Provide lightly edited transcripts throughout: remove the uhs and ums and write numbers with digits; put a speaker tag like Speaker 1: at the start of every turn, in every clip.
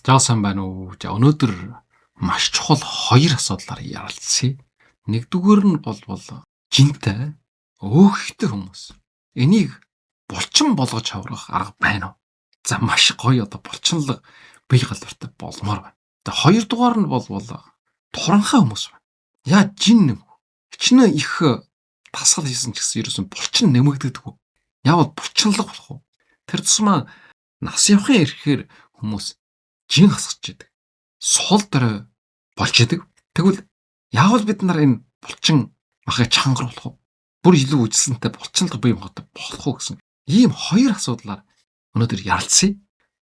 Speaker 1: Жаасан байна уу? За өнөөдөр маш чухал хоёр асуудлаар ярилцъя. Нэгдүгээр нь бол жинтэй өөхтэй хүмүүс. Энийг булчин болгож аврах арга байна уу? За маш гоё булчинлаг бие галбартай болмоор байна. За хоёрдугаар нь бол туранхай хүмүүс байна. Яа жин нэм. Хичнээн их тасгал хийсэн ч гэсэн ерөөсөн булчин нэмэгддэггүй. Яавал булчинлаг болох уу? Тэр тусмаа нас явахын ирэхээр хүмүүс жин хасгаж идэг. Сул дөрөө болж идэг. Тэгвэл яавал бид нар энэ булчин махыг чангаруулах уу? Бүр илүү үжсэнтэй булчинлаг бие махбод болох уу гэсэн ийм хоёр асуудлаар өнөөдөр ярилцъя.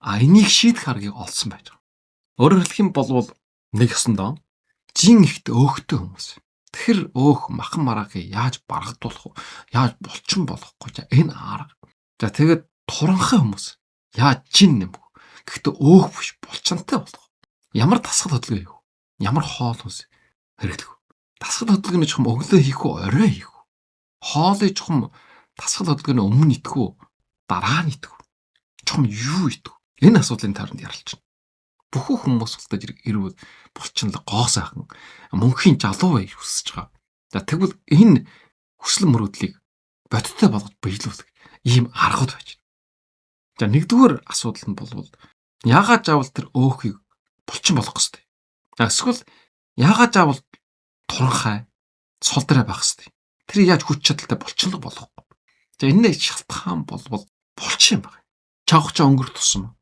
Speaker 1: Энийг шийдэх аргыг олсон байж байгаа. Өөрөөр хэлэх юм бол нэг ёсондоо жин ихт өөхтэй хүмүүс. Тэгэхэр өөх махан мараагийг яаж баргадуулах вэ? Яаж булчин болгохгүй ч энэ арга. За тэгээд туранхай хүмүүс яаж жин нэмэх? Гэхдээ өөх биш булчинтай болох. Ямар тасгал хөдөлгөөн хийх вэ? Ямар хоол хүнс хэрэглэх вэ? Тасгал хөдөлгөөний чухам өглөө хийх үү, орой хийх үү? Хоолыг чухам тасгал хөдөлгөөний өмнө идэх үү, дараа нь идэх үү? Чухам юу идэх вэ? Энэ асуудлын тааранд ярилцсан. Бүх хүмүүс болтой зэрэг ирвэл булчинлаг гоо сайхан мөнхийн жалуу бай хүсэж байгаа. За тэгвэл энэ хүсэл мөрөөдлийг бодиттой болгож биелүүлэх ийм аргууд байж байна. За нэгдүгээр асуудал нь бол яагаад заавал тэр өөхийг булчин болгох ёстой? Эсвэл яагаад заавал туранхай цол дээрээ байх ёстой? Тэр яаж хүч чадалтай булчинлаг болгох вэ? За энэ шалтгаан бол булчин юм байна. Чавхчаа өнгөрөх тусам,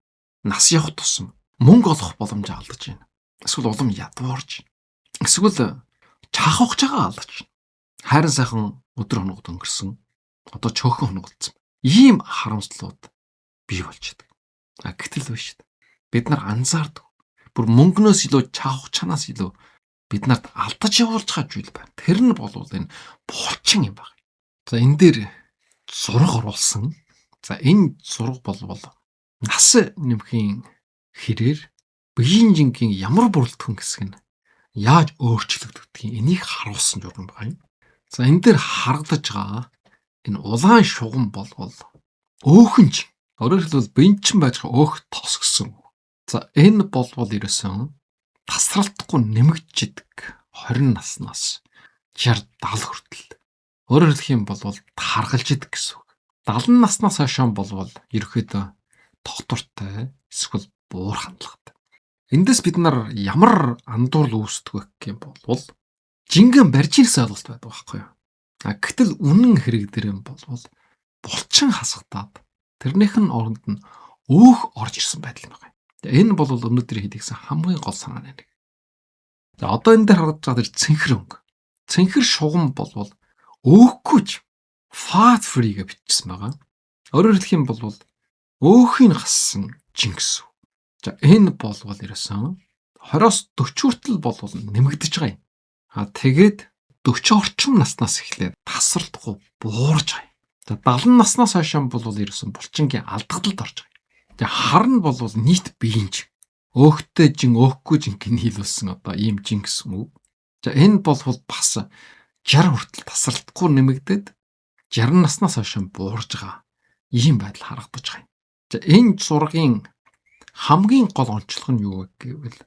Speaker 1: нас явах тусам мөнгө олох боломжоо алдаж байна. Эсвэл улам ядуурж байна. Эсвэл чахахж байгаа алдаж байна. Хайрын сайхан өдөр хоногд өнгөрсөн. Одоо чөөхөн хоног болсон. Ийм харамслууд бий болж байгаа. Гэтэл биш. Бид нар анзаардаг. Бүр мөнгнөөс илүү чавх чанаас илүү бид нарт алдаж явуулж байгаа зүйл байна. Тэр нь бол энэ булчин юм байна. За энэ дээр зураг оруулсан. За энэ зураг бол нас нэмхийн хэрээр биеийн жингийн ямар бүрэлдэхүүн хэсэг нь яаж өөрчлөгдөгдгийг энийг харуулсан журам байна. За энэ дээр харагдаж байгаа энэ улаан шугам бол өөхөнж. Өөрөөр хэлбэл бенчин байж байгаа өөх тос гэсэн. За энэ бол ерөөсөн тасралтгүй нэмэгдэж идэг 20 наснаас 60 70 хүртэл. Өөрөөр хэлэх юм бол таргалж идэг гэсэн үг. 70 наснаас хойш бол ерөөхдөө тогтвортой эсвэл буур хандлагатай. Эндээс бид нар ямар андуурл үүсдэг вэ гэх юм бол жингэн барьжинс ойлголт байдаг байхгүй юу? Гэтэл үнэн хэрэг дээр юм бол булчин хасагдаад тэрнийх нь оронд нь өөх орж ирсэн байдал юм байна. Энэ бол өнөөдөр хийдэгсэн хамгийн гол санаа нэг. За одоо энэ дээр харагдаж байгаа цэнхэр өнгө. Цэнхэр шугам бол өөхгүйч fat free гэж бичсэн байгаа. Өөрөөр хэлэх юм бол өөхийг хассан жин гэсэн. За энэ бол ерөөсөн 20-оос 40 хүртэл нэмэгдэж байгаа юм. Тэгээд 40 орчим наснаас эхлээд тасралтгүй буурж байгаа юм. За 70 наснаас хойш бол ерөөсөн булчингийн алдагдлалд орж байгаа. За харна бол нийт биеинж өөхтэй жин өөхгүй жингийн нийлүүлсэн одоо ийм жин гэсэн үг. За энэ бол бас 60 хүртэл тасралтгүй нэмэгдээд 60 наснаас хойш буурж байгаа ийм байдал харагдаж байгаа юм. За энэ зургийн хамгийн гол онцлог нь юу вэ гэвэл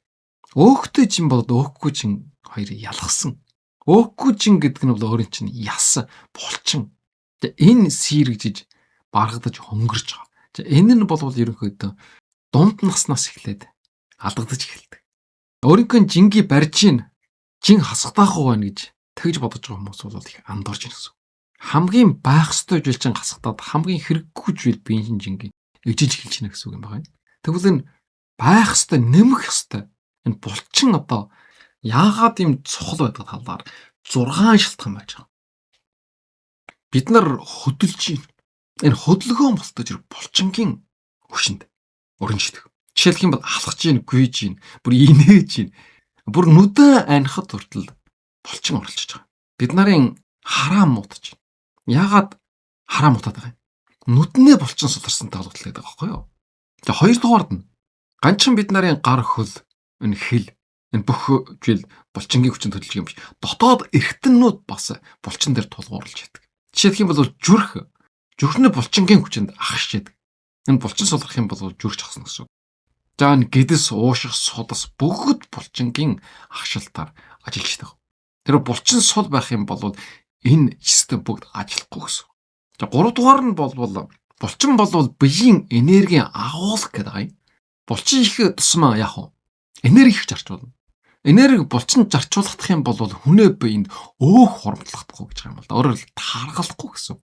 Speaker 1: өөхтэй жин бол өөхгүй жин хоёрыг ялгсан. Өөхгүй жин гэдэг нь бол өөрийн чинь яс булчин. За энэ сэргжиж баргадаж хөнгөрж байгаа. За энэ нь бол ерөнхийдөө дунд наснаас эхлээд алдагдаж эхэлдэг. Өөрийнхөө жинги барьж жин хасгадаахгүй байна гэж тэгж бодож байгаа хүмүүс бол их андуурж байна гэсэн. Хамгийн байх ёстой зүйл чинь хасгадаад хамгийн хэрэггүй зүйл биеийн жинги ижиж эхэлж байна гэсэн үг юм байна. Тэгвэл энэ байх ёстой, нэмэх ёстой энэ булчин одоо яагаад ийм цохол байдаг талаар 6 шалтгаан байж байгаа. Бид нар хөдөлж байна. Энэ хөдөлгөөн болтой зэрэг булчингийн хөшөнд өрнжидэг. Жишээлх юм бол алхаж гин, гүйж гин, бүр инээж гин, бүр нүдэн анихад хүртэл булчин оролцож байгаа. Бид нарын хараа муутаж байна. Яагаад хараа муутаад байгаа юм? Нүднээ булчин суларсантай холбоотой байдаг байхгүй юу? За хоёрдугаард нь ганцхан бид нарын гар хөл, энэ хэл, энэ бүх зүйл булчингийн хүчинд хөдөлж юм биш. Дотоод эргэтнүүд бас булчин дээр тулгуурлаж яадаг. Жишээлх юм бол зүрхний булчингийн хүчинд ахшиж яадаг. Энэ булчин сулрах юм бол зүрх чагсна гэсэн. За энэ гэдэс ууших судас бүгд булчингийн агшилтаар ажиллаж байгаа. Тэр булчин сул байх юм бол энэ систем бүгд ажиллахгүй гэсэн. За 3 дугаар нь булчин болвол биеийн энерги агуулах гэдэг байгаа юм. Булчин их тусмаа яах вэ? Энерги их зарчуулна. Энерги булчин зарчуулах юм бол хүнээ биеинд өөх хурамтлахдаггүй гэж байгаа юм л да. Өөрөөр хэлбэл таргалахгүй гэсэн.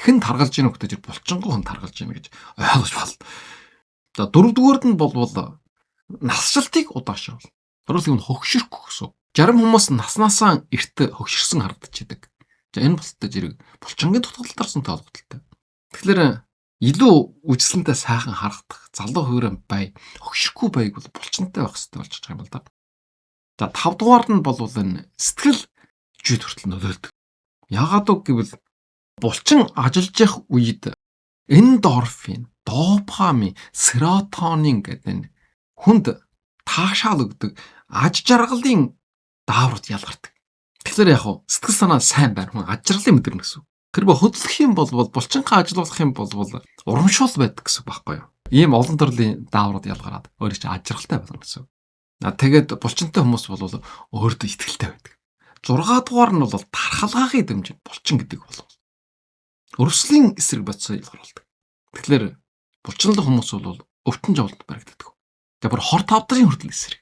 Speaker 1: Хэн таргалж ийн хөхтэй булчингоо хэн таргалж ийн гэж ойлгож байна. За 4 дугаард нь насжилтыг удаашруулна. Өөрөөр хэлбэл хөгшөрөхгүй гэсэн. Зарим хүмүүс наснаасаа эрт хөгшөрсөн харагдчихэдэг. За энэ болтой зэрэг булчингийн дутагдaltaарсан тоолгодолтой. Тэгэхээр илүү үжсэнтэй сайхан харагдах, залуу хуурай бай, хөгшөрөхгүй байг бол булчинтай байх хэрэгтэй болж байгаа юм л да. За 5 дугаар нь энэ сэтгэл зүйд хүртэл нөлөөлдөг. Яагаад гэвэл булчин ажиллаж явах үед эндорфин, допамин, серотонин гэдэг хүнд таашаал өгдөг аж жаргалын дааврууд ялгардаг. Тэгэхээр сэтгэл санаа сайн байна хүн аж жаргалын мэдэрнэ гэсэн. Тэр хөдлөх юм бол булчингаа ажилуулах юм бол урамшуул байдаг гэсэн байхгүй юу? Ийм олон төрлийн дааврууд ялгараад өөрөө чи аж жаргалтай болно гэсэн. Тэгээд булчинтай хүмүүс бол өөртөө итгэлтэй байдаг. 6 дугаар нь тархалгаахын дэмжин булчин гэдэг бол өрсөлийн эсрэг бодисоо илрүүлдэг. Тэгэхээр булчинлах хүмүүс бол өвтөн жавлалд баригддаг. Тэгээд бүр хор тавдрын хүртэл эсрэг.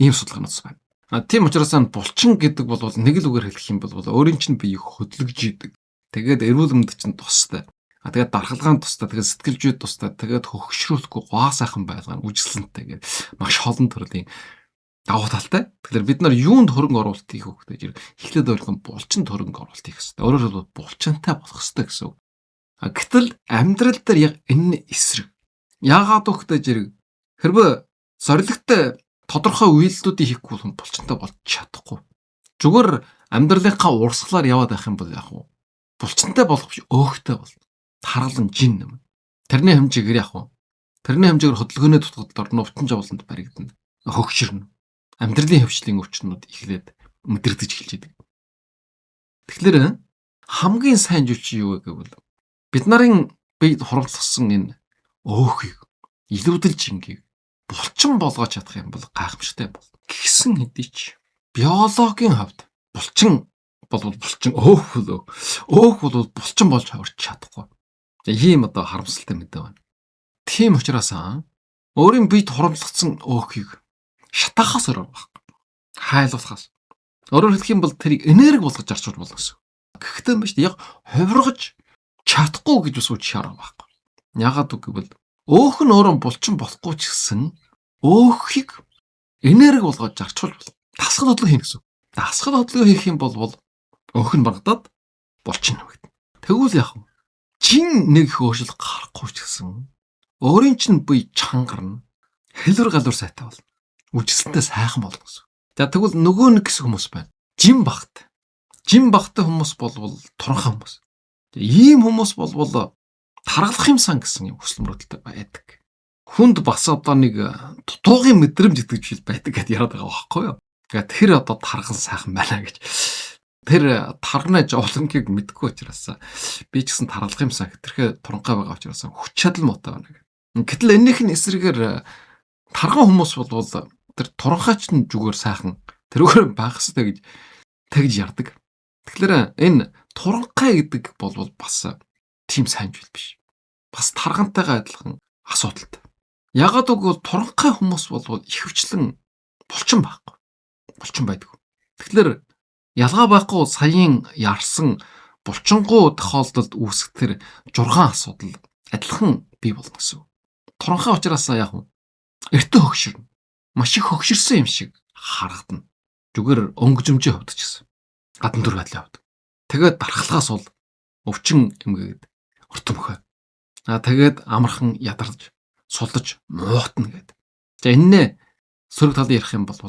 Speaker 1: Ийм судалгаанууд байна. Тийм учраас булчин гэдэг бол нэг л үгээр хэлэх юм бол өөрийн чинь биеийг хөдлөж идэг. Тэгээд эрүүл мэндэд чинь тустай. Тэгээд дархалгаанд тустай, тэгээд сэтгэлжүйд тустай, тэгээд хөгшрүүлэхгүй гоо сайхан байлгаа үжиглэнтэй гэдэг маш олон төрлийн давуу талтай. Тэгэхээр бид нар юунд хөрөнгө оруулалт хийх вэ гэдэг эхлээд ойлгох булчин хөрөнгө оруулалт хийх хэрэгтэй. Өөрөөр хэлбэл булчинтай болох хэрэгтэй гэсэн үг. Гэтэл амьдрал дээр яг энэ эсрэг. Яагаад вэ гэдэг хэрвээ зоригтой тодорхой үйлдэлүүдийг хийхгүй бол булчинтай болж чадахгүй. Зүгээр амьдралынхаа урсгалаар яваад байх юм бол яах вэ? Булчинтай болох биш өөхтэй бол. Таргалан жин юм. Тэрний хэмжээгээр яах вэ? Тэрний хэмжээгээр хөдөлгөөний дутагдлаар нувтан жавланд баригдана. Хөгшөрнө. Амьдралын хөвчлийн өвчнүүд эхлээд мэдэрдэж эхэлж байдаг. Тэгэхээр хамгийн сайн зүйл чи юу вэ гэвэл бид нарын биед хурамтласан энэ өөхийг илүүдэлж ингийг булчин болгож чадах юм бол гайхамшигтай бол. Гисэн хэдий ч биологийн хувьд булчин бол булчин өөх бол булчин болж хувирч чадахгүй. За ийм харамсалтай мэдээ байна. Тийм учраас өөрийн биед хурамтлагдсан өөхийг шатаахаас өрөө байхгүй. Хайлуулахаас. Өөрөөр хэлэх юм бол тэрийг энерги болгож зарчуулж болно гэсэн. Гэхдээ юм ба шүү дээ. Яг хувиргаж чадахгүй гэж бас үуч шаарга байхгүй. Ягаад гэвэл өөх нь өөрөө булчин болохгүй ч гэсэн өөхийг энерги болгож зарчуулж болно. Дасгал хөдөлгөөн хийнэ гэсэн. Дасгал хөдөлгөөн хийх юм бол өөх нь багтаад булчин нэмэгдэнэ. Тэгвэл яах вэ? Чин нэг их өөрчлөлт гарахгүй ч гэсэн өөрийн чинь бие чангарна. Хэлвэр галуур сайтай болно. Үжиглэнтэй сайхан болно гэсэн. За тэгвэл нөгөө нэг хэсэг хүмүүс байна. Жим багт. Жим багтай хүмүүс бол туранхай хүмүүс. Ийм хүмүүс бол таргалах юмсан гэсэн юм хүсэл мөрөөдөлтэй байдаг. Хүнд бас нэг дутуугын мэдрэмж итгэж хэл байдаг гэдээ яриад байгаа байхгүй юу? Тэгээд тэр таргал сайхан байна гэж. Тэр тарганы жовлонгийг мэдгүй учраас би ч гэсэн таргалах юмсан хэтэрхээ туранхай байгаа учраас хүч чадал муутай байна гэх. Гэтэл энэних нь эсрэгээр тарган хүмүүс бол тэр туранхайч нь зүгээр сайхан тэрүүгээр байх хэрэгтэй гэж ярддаг. Тэгэхээр энэ туранхай гэдэг бол бас тийм сайн зүйл биш. Бас таргантайгаа адилхан асуудалтай. Ягаад гэвэл туранхай хүмүүс бол ихэвчлэн булчин байхгүй. Булчин байдаг. Тэгэхээр ялгаа байхгүй саяын ярсан булчингуу тохиолдолд үүсэх тэр 6 асуудал адилхан бий болно гэсэн. Туранхай учраас яах вэ? Эртөө хөгшөрнө. Маш их хөгшөрсөн юм шиг харагдана. Зүгээр өнгөжмжийн хувьд ч гэсэн. Гадна дүр байдлын хувьд. Тэгээд дархлахаас бол өвчин эмгээд уртмөхөө. Тэгээд амархан ядарч, сулдаж, муутна гэдэг. За энэнэ сөрөг талын ярих юм бол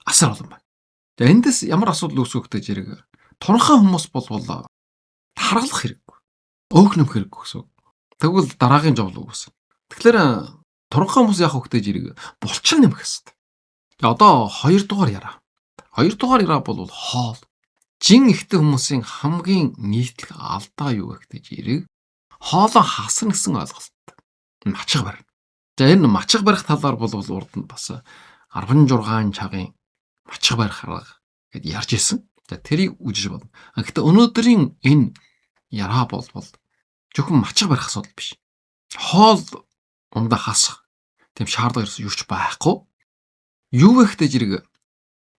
Speaker 1: асар олон байна. За эндээс ямар асуудал үүсгэхтэй зэрэг туранхай хүмүүс бол таргалах хэрэггүй. Өөхнөм хэрэггүй гэсэн. Тэгвэл дараагийн жовлог үүснэ. Тэгэхээр туранхай хүмүүс яах вэ гэдэг зэрэг булчин нэмэх хэрэгтэй. Одоо 2 дугаар яраа. 2 дугаар яраа бол хоол. Жин ихтэй хүмүүсийн хамгийн нийтлэг алдаа юу вэ гэдэг зэрэг хоолоо хасна гэсэн ойлголт. Мачиг барина. За энэ мачиг барих талаар бол урд нь бас 16 цагийн мачиг барих арга гэд ярьж ирсэн. За тэрийг үжиж болно. Гэхдээ өнөөдрийн энэ яраа бол зөвхөн мачиг барих асуудал биш. Хоол ундаа хасах тийм шаардлага ерөөс юуч байхгүй. Юу гэхдээ зэрэг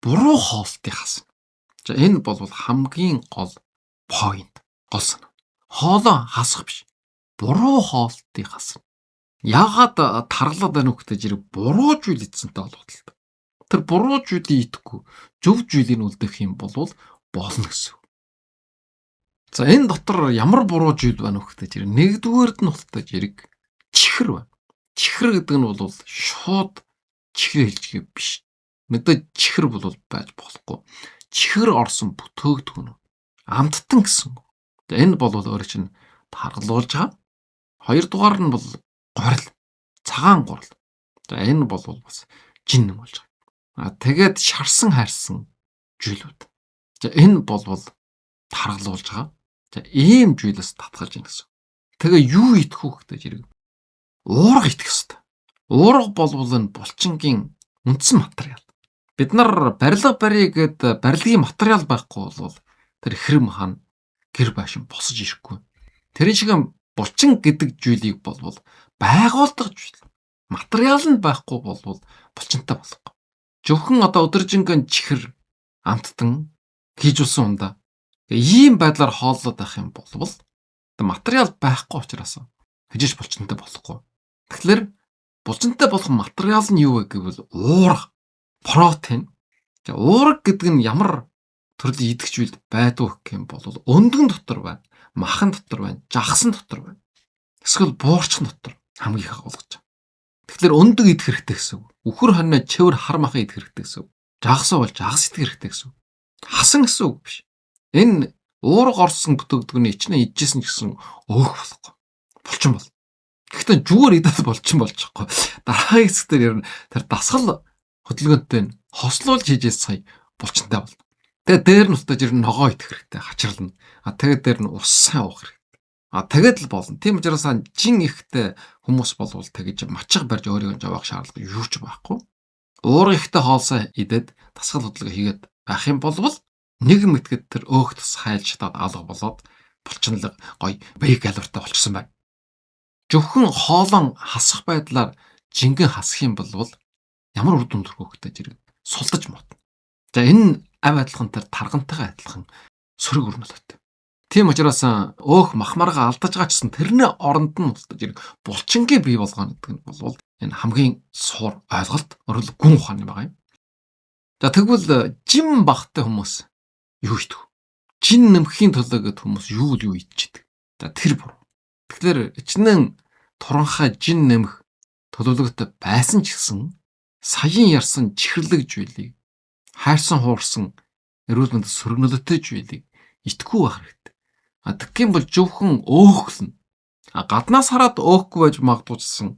Speaker 1: буруу хоолтыг хасна. За энэ бол хамгийн гол point, гол санаа. Хоолоо хасах биш. Буруу хоолтыг хасна. Яагаад таргалаад байна вэ гэхдээ зэрэг буруу зүйл идсэнтэй холбоотой. Тэр буруу зүйлийг идэхгүй зөв зүйлийг үлдэх юм бол болно гэсэн. За энэ дотор ямар буруу зүйл байна вэ гэхдээ зэрэг нэгдүгээрд нь болтой зэрэг чихэр байна. Чихэр гэдэг нь бол шууд чихэр хэлжгээ биш. Мэдээ чихэр бол байж болохгүй. Чихэр орсон бүтээгдэхүүн амттан гэсэн. Энэ бол өөрөө чинь таргалуулж байгаа. Хоёрдугаар нь бол горил, цагаан горил. За энэ бол бас жин нэм болж байгаа. Тэгээд шарсан хайрсан зүйлүүд. За энэ бол таргалуулж байгаа. За ийм зүйлээс татгалж ийн гэсэн. Тэгээ юу идэх вэ гэдэг зэрэг уурга идэх ёстой. Уурга бол энэ булчингийн үндсэн материал. Бид нар барилга барья гэд барилгын материал байхгүй бол тэр хэрэм хаана гэр байшин босож ирэхгүй. Тэр шиг булчин гэдэг зүйлийг бол байгуулдаг зүйл. Материал нь байхгүй бол булчинтай болохгүй. Зөвхөн одоо өдөржингэн чихэр амттан хийжүүлсэн ундаа ийм байдлаар хооллоод байх юм бол материал байхгүй учраас хижиж булчинтай болохгүй. Тэгэхээр булчинтай болох материал нь юу вэ гэвэл уурга, протеин. За уурга гэдэг нь ямар төрлийн идэх зүйл байдгүй гэх юм бол өндгөн дотор байна, махан дотор байна, жагсан дотор байна. Эсвэл буурчин дотор хамгийн их агуулгаж байгаа. Тэгэхээр өндөг идэх хэрэгтэй гэсэн үг. Үхэр хоньно чивэр хар махан идэх хэрэгтэй гэсэн үг. Жагсаа бол жагс идэх хэрэгтэй гэсэн үг. Хасан гэсэн үг биш. Энэ уурга орсон бүтээгдэхүүний ичнэ идчихсэн гэсэн өөх болохгүй. Булчин бол. Гэхдээ зүгээр идэх булчин болж байгаа. Дараагийн хэсгээр ер нь тэр дасгал хөдөлгөөнтэй хослуулж хийжээс сая булчинтай болно. Тэгээд дээр нь устж ер нь ногоо идэх хэрэгтэй, хачирлна. Тэгээд дээр нь ус сайн уух хэрэгтэй. Тэгээд л болно. Тийм учраас жин ихтэй хүмүүс болвол тэгж мачиг барьж өөрийгөө жавах шаардлага юу ч байхгүй. Уурга ихтэй хоолсоо идээд дасгал хөдөлгөөн хийгээд байх юм бол нэг мэтгэд тэр өөх тус хайлж чадаад алга болоод булчинлаг гоё бие калоритой болчихсон байна. Зөвхөн хоолон хасах байдлаар жингэн хасах юм бол ямар үр дүн төрөх вэ гэдэг сулдаж мод. За энэ ав адилхан тэр таргантайгаа адилхан сөрөг өрнөлттэй. Тийм учраас өөх махмарга алдаж байгаа ч гэсэн тэрний оронд нь булчингийн бий болгоно гэдэг нь бол энэ хамгийн суур ойлголт, өөрөлд гүн ухаан юм байгаа юм. За тэгвэл жим багтай хүмүүс юу идэх вэ? Жин нэмэхийн төлөө гэдэг хүмүүс юу идчихдэг. За тэр буруу. Тэгэхээр ичнэн туранхай жин нэмэх төлөвлөгөөтэй байсан ч гэсэн саяын ярьсан чихэрлэг зүйлийг хайрсан хуурсан эрүүл мэндэд сөргнөлттэй зүйлийг итгэхгүй байх хэрэгтэй. Тэгэх юм бол зөвхөн өөхлөн. Гаднаас хараад өөхгүй байж магадгүй ч гэсэн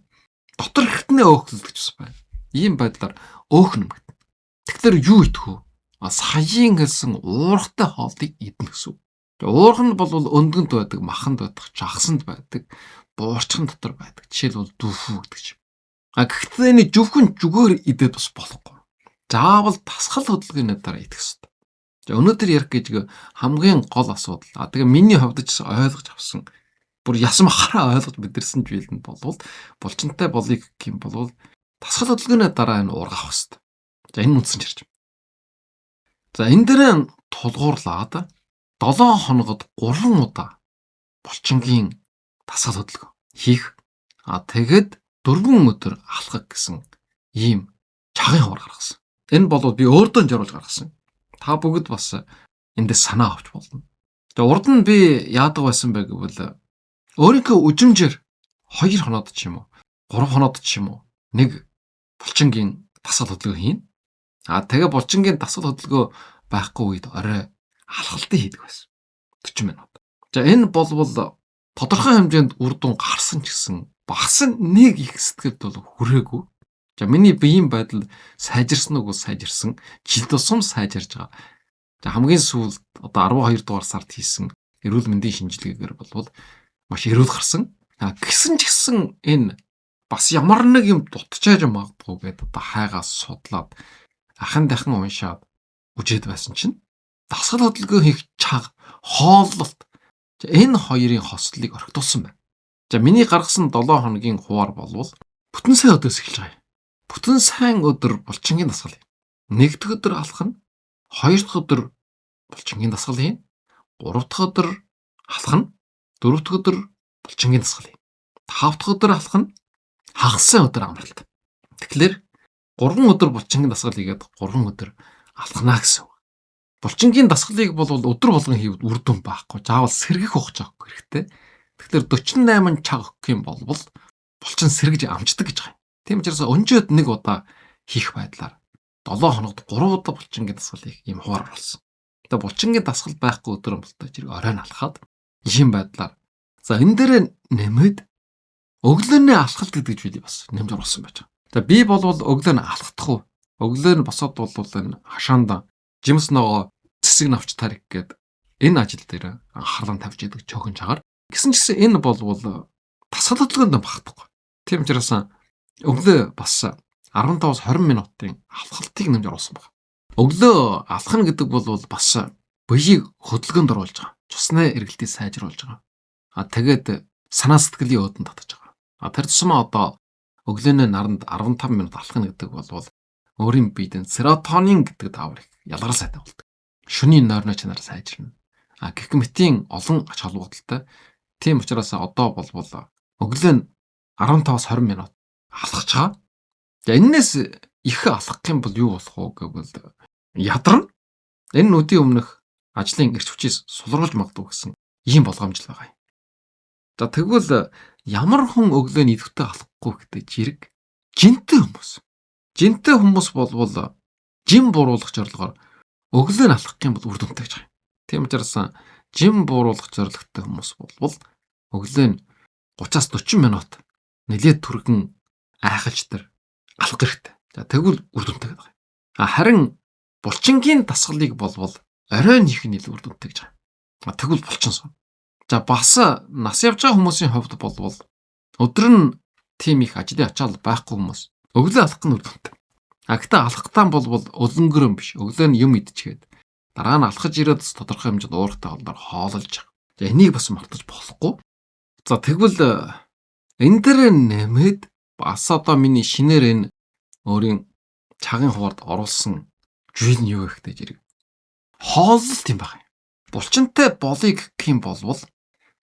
Speaker 1: дотор ихтнээ өөхлөлдөж байна. Ийм байдлаар өөх нэмэгдэнэ. Тэгэхээр юу идэх вэ? Саяын гэсэн уургатай хоолыг идэх гэсэн. Уурга нь бол өндгөнд байдаг, маханд байдаг, жагсанд байдаг, буурчин дотор байдаг. Жишээлбэл дүүфүү гэдэг чинь. Гэхдээ энэ зөвхөн зүгээр идээд бас болохгүй. Заавал дасгал хөдөлгөөний дараа идэх ёстой. За өнөөдөр ярих гэж хамгийн гол асуудал. Тэгээ миний хувьд ч ойлгож авсан. Бүр ясам хараа ойлгож мэдэрсэн зүйл нь бол булчинтай болыг гэх юм бол дасгал хөдөлгөөний дараа энэ уургах ёстой. За энэ үндсэн чирч. За энэ дээр тулгуурлаад 7 хоногод 3 удаа булчингийн дасгал хөдөлгөөн хийх. Тэгээд 4 өдөр алхах гэсэн ийм чагын хавар гаргасан. Энэ бол би өөртөө зориулж гаргасан. Та бүгд бас эндээс санаа авч болно. Тэгээ урд нь би яадаг байсан бэ гэвэл өөрийнхөө үжимжээр 2 хоноод ч юм уу 3 хоноод ч юм уу нэг булчингийн дасгал хөдөлгөөн хийн. Тэгээ булчингийн дасгал хөдөлгөөн байхгүй үед орой алхалтыг хийдэг байсан. 40 минут. За энэ бол тодорхой хэмжээнд үр дүн гарсан ч гэсэн багс нэг их сэтгэлд бол хүрээгүй. За миний биеийн байдал сайжирсан уу сайжирсан, жил тусам сайжирж байгаа. За хамгийн сүүлд одоо 12 дугаар сард хийсэн эрүүл мэндийн шинжилгээгээр бол маш эрүүл гарсан. Гэсэн ч гэсэн энэ бас ямар нэг юм дутчихаж магадгүй гэдэг одоо хайгаас судлаад ахын дахин уншаад үжээд байсан чинь дасгал хөдөлгөөн хийх чаг хооллолт энэ хоёрын хослолыг орхитуулсан байна. За миний гаргасан 7 хоногийн хуваар болвол бүтэн сайн өдөөс эхэлж байгаа юм. Бүтэн сайн өдөр булчингийн дасгал юм. 1 дахь өдөр алхах нь, 2 дахь өдөр булчингийн дасгал юм, 3 дахь өдөр алхах нь, 4 дахь өдөр булчингийн дасгал юм. 5 дахь өдөр алхах нь хагас өдөр амралт. Тэгэхээр 3 өдөр булчингийн дасгал хийгээд 3 өдөр алхнаа гэсэн үг. Булчингийн дасгалыг бол өдөр болгон хийвэл үр дүн байхгүй. Заавал сэргэх ухаж авах хэрэгтэй. Тэгэхээр 48 чаг өгөх юм бол булчин сэргэж амждаг гэж байгаа юм. Тийм учраас өнжөөд 1 удаа хийх байдлаар 7 хоногт 3 удаа булчингийн дасгал хийх юм хуваар болсон. Тэгээ булчингийн дасгал байхгүй өдөр болтой зэрэг оройн алхаад ийм байдлаар за энэ дээр нэмээд өглөөний алхалт гэдэг зүйлийг бас нэмж оруулсан байж байгаа. За би бол өглөө нь алхах уу? Өглөө нь босоод бол энэ хашаанда жимс ногоо цэсэг навч тарих гээд энэ ажил дээр анхаарлаа тавьж идэг чогон чагаар. Гэсэн ч гэсэн энэ бол дасгал хөдөлгөөнд багтахгүй. Тийм учраас өглөө бас 15-20 минутын алхалтыг нэмж оруулсан байна. Өглөө алхах гэдэг бол бас биеийг хөдөлгөөнд оруулж байгаа. Цусны эргэлтийг сайжруулж байгаа. Тэгээд санаа сэтгэлийн өөдөнд татаж байгаа. Тэр тусмаа одоо өглөөний наранд 15 минут алхах гэдэг бол өөрийн биед серотонин гэдэг даавар их ялгарл сайтай болдог. Шөнийн нойрны чанар сайжирна. Гэх мэтийн олон ач холбогдолтой. Тийм учраас одоо бол өглөө нь 15-20 минут алхаж байгаа. За энээс их алхах юм бол юу болох вэ гэвэл ядарна. Энэ нь өдийн өмнөх ажлын эрч хүчээс сулруулж магадгүй гэсэн ийм болгоомжл байгаа юм. За тэгвэл ямар хүн өглөө нь идэвхтэй алхахгүй гэдэг жирэг жинтэй хүмүүс. Жинтэй хүмүүс бол жим бууруулах зорилгоор өглөө нь алхах юм бол үр дүнтэй гэж байгаа юм. Тийм учраас жим бууруулах зорилготой хүмүүс бол өглөө нь 30-40 минут нэлээд түргэн айхалж тэр алхах хэрэгтэй. За тэгвэл үр дүнтэй гэдэг юм. Харин булчингийн дасгалыг бол оройн хийх нь илүү үр дүнтэй гэж байгаа. Тэгвэл булчин сон. За бас нас явж байгаа хүмүүсийн хувьд бол өдөр нь тийм их ажлын ачаал байхгүй хүмүүс өглөө алхах нь үр дүнтэй. Гэхдээ алхахтаа бол өлөнгөрөн биш. Өглөө нь юм идчихэд дараа нь алхаж ирээд тодорхой хэмжээнд уурхтай холдоор хоололж байгаа. За энийг бас мартаж болохгүй. За тэгвэл энэ дээр нэмээд бас одоо миний шинээр энэ өөрийн цагийн хуваард оруулсан зүйл нь юу вэ гэдэг зэрэг хооллолт юм байна. Булчинтай болъё гэх юм бол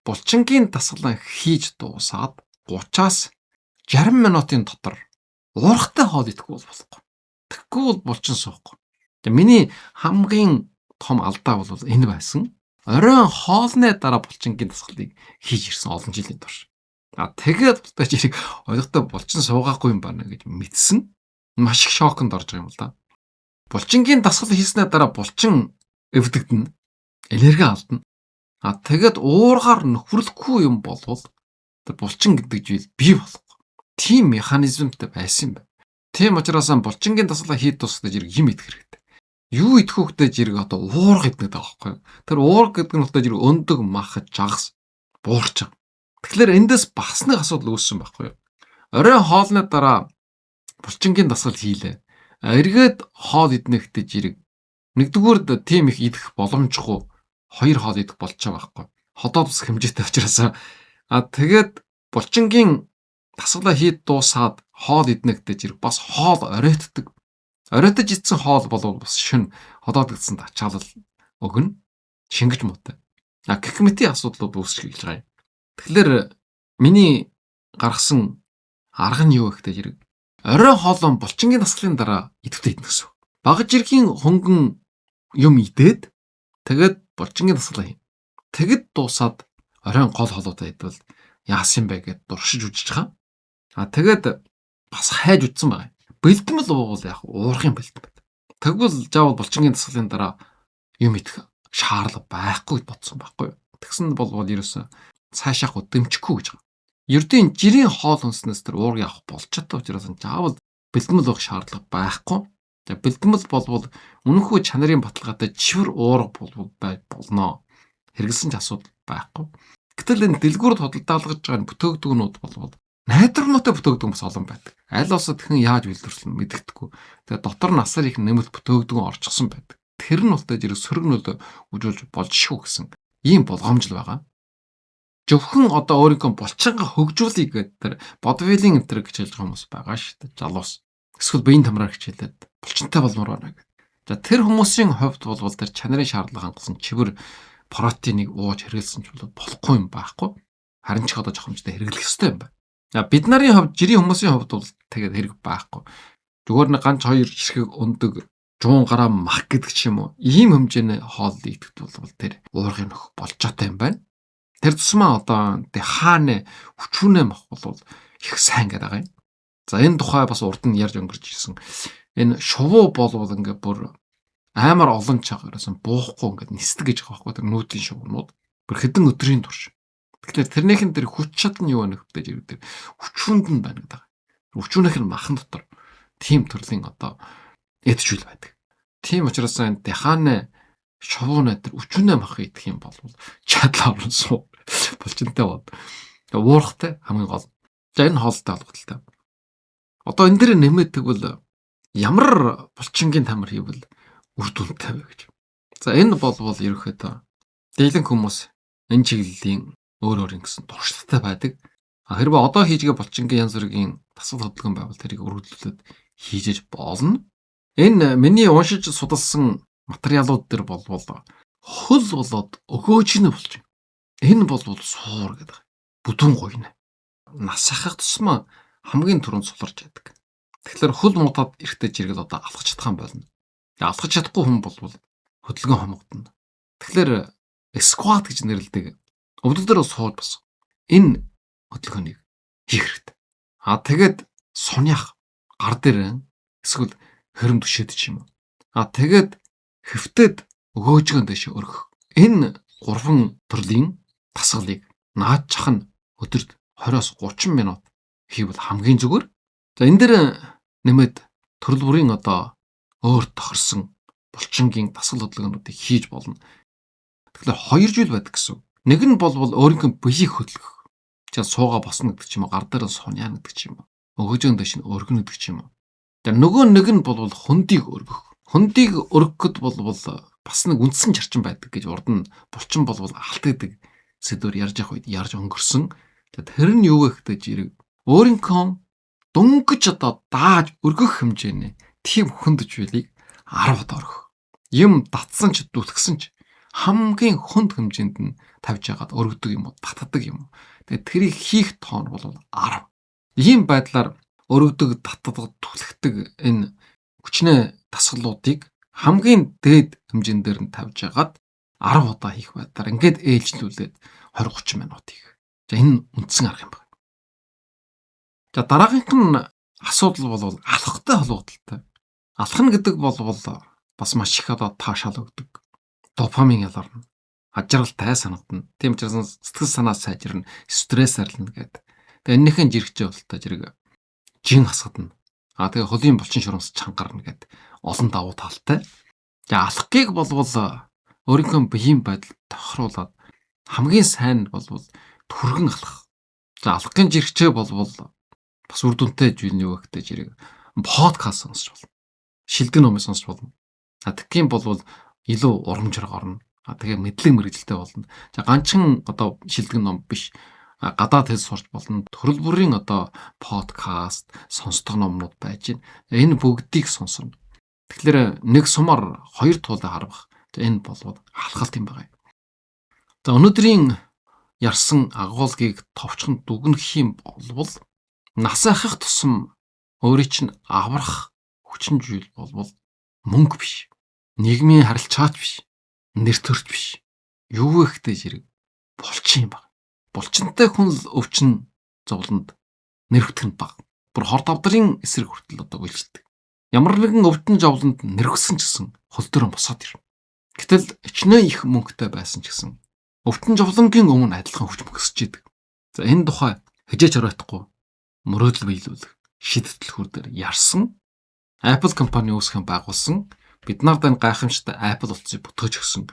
Speaker 1: булчингийн дасгалаа хийж дуусаад 30-аас 60 минутын дотор уурхтай хоол идэхгүй болохгүй. Тэгэхгүй бол булчин суухгүй. Тэгээ миний хамгийн том алдаа бол энэ байсан. Оройн хоолны дараа булчингийн дасгалыг хийж ирсэн олон жилийн турш. Тэгээд болтой чирийг ойлгохтой булчин суугаагүй юм байна гэж мэдсэн. Маш их шоконд орж байгаа юм л да. Булчингийн дасгал хийснээр дараа булчин өвдөгдөн, энерги алдна. Тэгээд уургаар нөхөрлөхгүй юм болвол булчин гэдэг зүйл бий болохгүй. Тийм механизмтай байсан юм байна. Тийм учраас булчингийн дасгалаа хийж дуусгаж зэрэг юм идэх хэрэгтэй. Юу идэх хөвгтэй зэрэг одоо уурга идэх гэдэг байгаа байхгүй. Тэр уурга гэдэг нь бол зэрэг өндөг, мах, жагас буурч байгаа. Тэгэхээр эндээс бас нэг асуудал үүссэн байхгүй юу? Оройн хоолны дараа булчингийн дасгал хийлээ. Эргээд хоол иднэ гэдэг зэрэг нэгдүгüүрд тийм их идэх боломжгүй 2 хоол идэх болж байгаа байхгүй. Ходоод ус хэмжээтэй учраас тэгээд булчингийн дасгалаа хийж дуусаад хоол иднэ гэдэг зэрэг бас хоол оройтдаг. Оройтож идсэн хоол бол бас шин ходоод идсэн ачаалал өгнө. Шингэж муутай. Гэх мэтийн асуудлууд үүсэж эхэлж байгаа юм. Тэгэхээр миний гаргасан арга нь юу вэ гэдэг зэрэг оройн хоолон булчингийн дасгалын дараа идэвхтэй идэх гэсэн. Багаж ирхийн хөнгөн юм идээд тэгээд булчингийн дасгалаа хийн. Тэгэд дуусаад оройн гол хоолойтой идвэл яасан бэ гэд дуршиж үжиж байгаа. Тэгээд бас хайж үтсэн байгаа. Бэлтгэл бол яг уурхын бэлтгэл. Тэгвэл заавал булчингийн дасгалын дараа юм идэх шаардлага байхгүй бодсон байхгүй. Тэгсэн бол ерөөсөө цаашаах удамжихгүй гэж байгаа. Ердийн жирийн хоол хүнснээс тэр уурга явах болж чадсан учраас заавал бэлтгэл байх шаардлага байхгүй. За бэлтгэл бол үнэнхүү чанарын баталгаатай чивэр уурга болно. Хэрэгэлсэн ч асуудал байхгүй. Гэтэл энэ дэлгүүрд худалдаалгаж байгаа бүтээгдэхүүнүүд бол найдвармаатай бүтөөгдөг хүмүүс олон байдаг. Аль улсад хэн яаж үйлдвэрлэн мэддэхгүй. Тэгээ дотор насаар их нэмэлт бүтөөгдөг орчихсон байдаг. Тэр нь болтой зэрэг сөргнөл үжүүлж болж шүү гэсэн ийм болгоомжл байгаа. Зөвхөн одоо өөрийнхөө булчингаа хөгжүүлэх гэдэг тэр бодвилийн энтер гэж хэлж байгаа хүмүүс байгаа шүү дээ. Залуус. Эсвэл биеийн тамраар хичээлээд булчинтай болмоор байна гэдэг. За тэр хүмүүсийн хувьд бол тэр чанарын шаардлага хангасан чивэр протеиныг ууж хэрэглэсэн ч болохгүй юм байхгүй. Харин ч одоо жохомжтой хэрэглэх ёстой юм байна. Бид нарын хувьд жирийн хүмүүсийн хувьд бол тэгээд хэрэг байхгүй. Зүгээр нэг ганц 2 ширхэг өндөг 100 г мах гэдэг ч юм уу. Ийм хэмжээний хоол идэгт бол тэр уургын нөх болж байгаа юм байна. Тэр тусмаа одоо хааны хүчүүнээ мах бол их сайн гэдэг байгаа юм. За энэ тухай бас урд нь ярьж өнгөрч ирсэн. Энэ шувуу болвол ингээд бүр амар олон чагараас буухгүй ингээд нисдэг гэж байгаа байхгүй тэр нүүдлийн шувуунууд. Бүр хэдэн өдрийн турш. Тэгэхээр тэрнийхэн тэр хүч чадал нь юу вэ гэдэг зэрэг тэр хүчүүнд нь байна гэдэг. Хүчүүнийх нь махан дотор тийм төрлийн одоо эджүүл байдаг. Тийм учраас энэ хааны шувуунаа тэр хүчүүнээ мах идэх юм бол чадал орон суу булчинтай бод. Уурхтай хамгийн гол. За энэ хоолтой холбогдолтой. Одоо энэ дээр нэмээд тэгвэл ямар булчингийн тамир хийвэл үр дүнтэй вэ гэж. За энэ болвол ерөөхдөө дийлэн хүмүүс энэ чиглэлийн өөр ингэсэн туршлагатай байдаг. Хэрвээ одоо хийж байгаа булчингийн янз бүрийн тасал хөдөлгөөн байвал тэрийг өргөдлөлөд хийж болно. Энэ миний уншиж судалсан материалууд дээр болвол хөл болоод өгөөжнө булчин. Энэ болвол суур гэдэг. Бүдүүн гойно. Нас ахах тусмаа хамгийн түрүүнд суларч яадаг. Тэгэхээр хөл муудаад эрэхтэй жиргэл одоо алхаж чадах юм болно. Алхаж чадахгүй хүн болвол хөдөлгөөн хомогдно. Тэгэхээр squat гэж нэрлэдэг. Өвдөлтөөр сууж бас энэ хөдөлгөөнийг хийх хэрэгтэй. Тэгээд суньяах гар дээр эсвэл хэрэм түшээд ч юм уу. Тэгээд хэвтээд өгөөжгөн дэше өргөх. Энэ 3 төрлийн тасгалыг наадчих нь өдөрт 20-30 минут хийвэл хамгийн зүгээр. За энэ дээр нэмээд төрөл бүрийн одоо өөр тохирсон булчингийн тасгал хөдөлгөөнүүдийг хийж болно. Тэгэхээр 2 зүйл байдаг гэсэн. Нэг нь болвол өөрийнхөө биеийг хөдөлгөх. За сууга босно гэдэг ч юм уу, гар дээр суньяа гэдэг ч юм уу. Өгөөжгөн дэш нь өргөнө гэдэг ч юм уу. Тэр нөгөө нэг нь болвол хөндийг өргөх. Хөндийг өргөхөд болвол бас нэг үндсэн зарчим байдаг гэж урд нь булчин болвол алт гэдэг сэдвээр ярьж явах үед ярьж өнгөрсөн. Тэр нь юу вэ гэдэг жирэг өөрийнхөө дөнгөж одоо дааж өргөх хэмжээний тийм хөндөж билийг 10 удаа өргөх. Юм татсан ч дүлгсэн ч хамгийн хүнд хэмжээнд нь тавьж яагаад өргөдөг юм уу, татдаг юм уу. Тэгээд тэрийг хийх тоон бол 10. Ийм байдлаар өргөдөг, татдаг, түлхдэг энэ хүчнээ тасгалуудыг хамгийн дээд хэмжээнд дээр нь тавьж яагаад 10 удаа хийх байдлаар ингээд ээлжлүүлээд 20-30 минут хийх. За энэ үндсэн арга юм байна. За дараагийнх нь асуудал бол алхахтай холбогдолтой. Алхна гэдэг бол бас маш их одоо таашаал өгдөг. Допамин ялгарна. Ажралтай санагдана. Тийм учраас сэтгэл санаа сайжирна, стресс арилна гэдэг. Тэгээ энэхэн жирэгчээ болтой зэрэг жин хасгадна. Тэгээ хөлийн булчин шурамс чангарна гэдэг олон давуу талтай. За алхахыг болвол өөрийнхөө биеийн байдал тохируулаад хамгийн сайн болвол түргэн алхах. За алхахын жирэгчээ болвол бас үр дүнтэй зүйл нь юу вэ гэдэг жирэг подкаст сонсч болно. Шилдэг номыг сонсч болно. Тэгхийн болвол илүү урамжраг орно. Тэгээ мэдлэг мэрэгжилтэй болно. За ганцхан одоо шилдэг ном биш. Гадаад хэл сурч болно. Төрөл бүрийн одоо подкаст, сонсдог номнууд байж байна. Энэ бүгдийг сонсно. Тэгэхээр нэг сумаар 2 туулаа харвах. Энэ болвол алхалт юм байна. За өнөөдрийн ярьсан агуулгыг товчхон дүгнэх юм болвол нас ахих тусам өөрийн чинь аврах хүчин зүйл болвол мөнгө биш. Нийгмийн харилцаач биш. Нэр төрч биш. Юу вэ гэдэг зэрэг булчин юм байна. Булчинтай хүн л өвчин зовлонд нэр хөтгөн баг. Бүр хор давдрын эсрэг хүртэл одоо үйлчдэг. Ямар нэгэн өвчин зовлонд нэр хөсөн ч гэсэн хөл дөрөн босоод ирнэ. Гэтэл ичнээ их мөнгөтэй байсан ч гэсэн өвчин зовлонгийн өмнө адилхан хүч мөксөж идэг. За энэ тухай хижээж оройтхгүй мөрөөдөл биелүүлэх шийдэл хүрдээр ярьсан Apple компани үүсгэн байгуулсан бид нарт энэ гайхамшигтай Apple утсыг бүтгэж өгсөн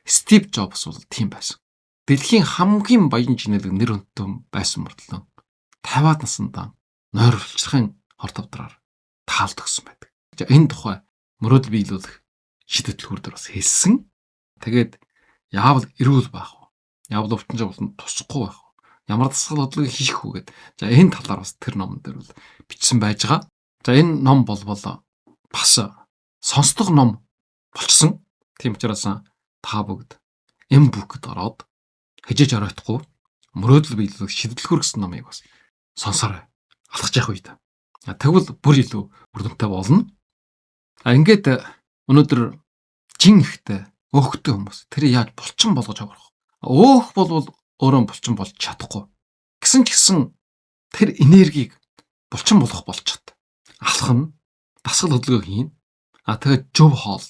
Speaker 1: Steve Jobs бол тийм байсан. Дэлхийн хамгийн баян жинэлэг нэр хүндтэй байсан мөртлөө 50-аад наснда нойр улцрахын хор тавдраар таалд өгсөн байдаг. За энэ тухай мөрөөдөл биелүүлэх шийдэл төр бас хэлсэн. Тэгээд яавал эрүүл байх вэ? Яавал өвчин жавланд тусахгүй байх вэ? Ямар дасгал бодлого хийх вэ гэдэг. За энэ талаар бас тэр номон дээр бол бичсэн байж байгаа. За энэ ном бол бас сонсдог ном болчихсон. Тийм учраас та бүгд энэ бүкэд ороод хижээж оройтгүй мөрөөдөл биелүүлэх шийдвэрлэхүр гэсэн номыг бас сонсорой. Алхаж явах үед. Тэгвэл бүр илүү бүрдэмтэй болно. Ингээд өнөөдөр жин ихтэй өөхтэй хүмүүс тэр яаж булчин болгож авах вэ? Өөх бол өөрөө булчин болж чадахгүй. Гэсэн ч гэсэн тэр энергийг булчин болгох болж чад. Алхах нь дасгал хөдөлгөөн хийн. Тэгээд зөв хоол.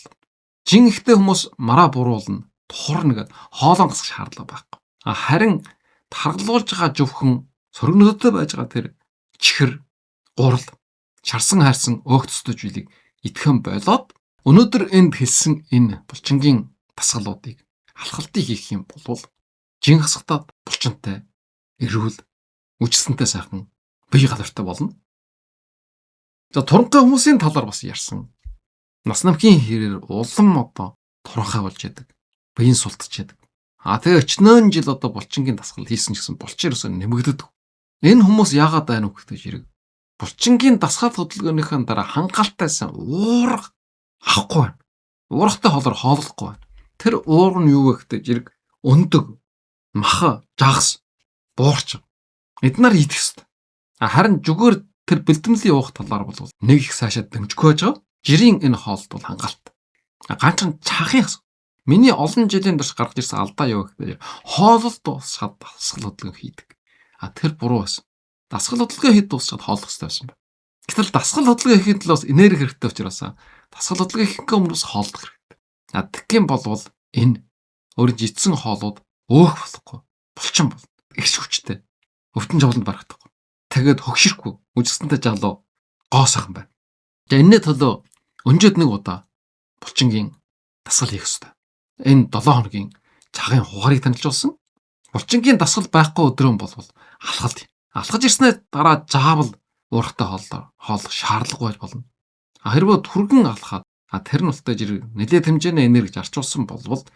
Speaker 1: Жин ихтэй хүмүүс мараа буруулна, тухарна гэд хоолоо гасах шаардлага байхгүй. Харин таргалуулж байгаа зөвхөн сөргөнөдтэй байж байгаа тэр чихэр, гурал, чарсан хайрсан өөгцөж билийг идэхэн болоод өнөөдөр энд хэлсэн энэ булчингийн дасгалуудыг алхалтыг хийх юм бол жин хасгатаад булчинтай, эрүүл, үжсэнтэй сайхан бие гадартай болно. За туранхай хүмүүсийн талаар бас ярьсан. Нас намхийн хэрээр улам туранхай болж яадаг. Биеийн султж яадаг. Тэгээ өчнөөн жил булчингийн дасгал хийсэн гэсэн булчин ерөөсөө нэмэгддэг. Энэ хүмүүс яагаад байна вэ гэж хэрэг. Булчингийн дасгал хөдөлгөөнийхэн дараа хангалтайсан уурга авахгүй байна. Уургатай хоолоор хооллохгүй байна. Тэр уур нь юу вэ гэдэг зэрэг өндөг, маха, жагс, буурч. Эднэр идэх ёстой. Харин зүгээр тэр бэлтэмлийн уух талаар бол нэг их цаашаа дэмжихгүй байж байгаа. Жирийн энэ хоолд бол хангалттай. Ганцхан чахын асуудал. Миний олон жилийн турш гаргаж ирсэн алдаа юу гэхээр хооллолт дуусгаад дасгал хөдөлгөөн хийдэг. Тэр буруу байсан. Дасгал хөдөлгөөн хэд дуусчаад хооллох хэрэгтэй байсан байна. Гэтэл дасгал хөдөлгөөн хийхэд л бас энерги хэрэгтэй учраас дасгал хөдөлгөөн хийх өмнөөс хооллох хэрэгтэй. Тэгхийн болвол энэ өөрийн жидсэн хоолууд өөх болохгүй. Булчин бол ихс хүчтэй. Өвчин жавланд барагдахгүй. Тэгээд хөгшөрөхгүй. Үжигсэнтэй жалуу гоо сайхан байна. За энэний төлөө өнжөөд нэг удаа булчингийн дасгал хийх ёстой. Энэ 7 хоногийн цагын хугаарыг танилцуулсан. Булчингийн дасгал байхгүй өдрөө бол алхалт. Алхаж ирснээр дараа заавал уургатай хооллох шаардлагагүй байж болно. Хэрвээ түргэн алхаад тэр нь ултай жирэг нэлээд хэмжээний энерги зарчуулсан болвол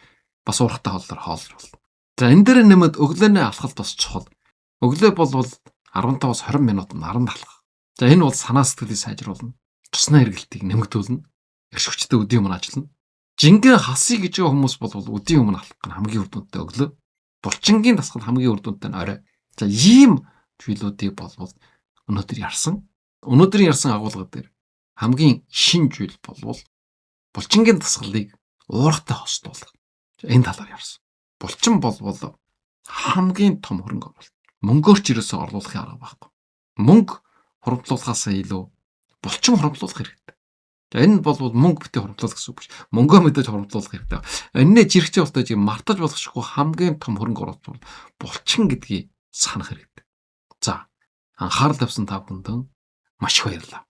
Speaker 1: бас уургатай хооллоор хооллол болно. За энэ дээр нэмээд өглөөний алхалт бас чухал. Өглөө бол 15-20 минут наранд алхах. За энэ бол санаа сэтгэлийг сайжруулна. Цусны эргэлтийг нэмэгдүүлнэ. Эрш хүчтэй өдийн өмнө ажиллана. Жингээ хасъя гэж байгаа хүмүүс бол өдийн өмнө алхах нь хамгийн үр дүнтэй өглөө. Булчингийн дасгал хамгийн үр дүнтэй нь орой. За ийм зүйлүүдийг болвол өнөөдөр ярьсан. Өнөөдрийн ярьсан агуулга дээр хамгийн шин зүйл болвол булчингийн дасгалыг уургатай хостуулах. Энэ талаар ярьсан. Булчин болвол хамгийн том хөрөнгө оруулалт. Мөнгөөр ч ерөөсөө орлуулахын арга байхгүй. Мөнгө хуримтлуулахаас илүү булчин хуримтлуулах хэрэгтэй. За энэ бол мөнгө битээ хуримтлуулах гэсэн үг биш. Мөнгөө мэдээж хуримтлуулах хэрэгтэй. Энэний жирэгчээ болтой жиг мартаж болохгүй хамгийн том хөрөнгө оруулалт бол булчин гэдгийг санах хэрэгтэй. За анхаарал тавьсан та бүхэнд маш их баярлалаа.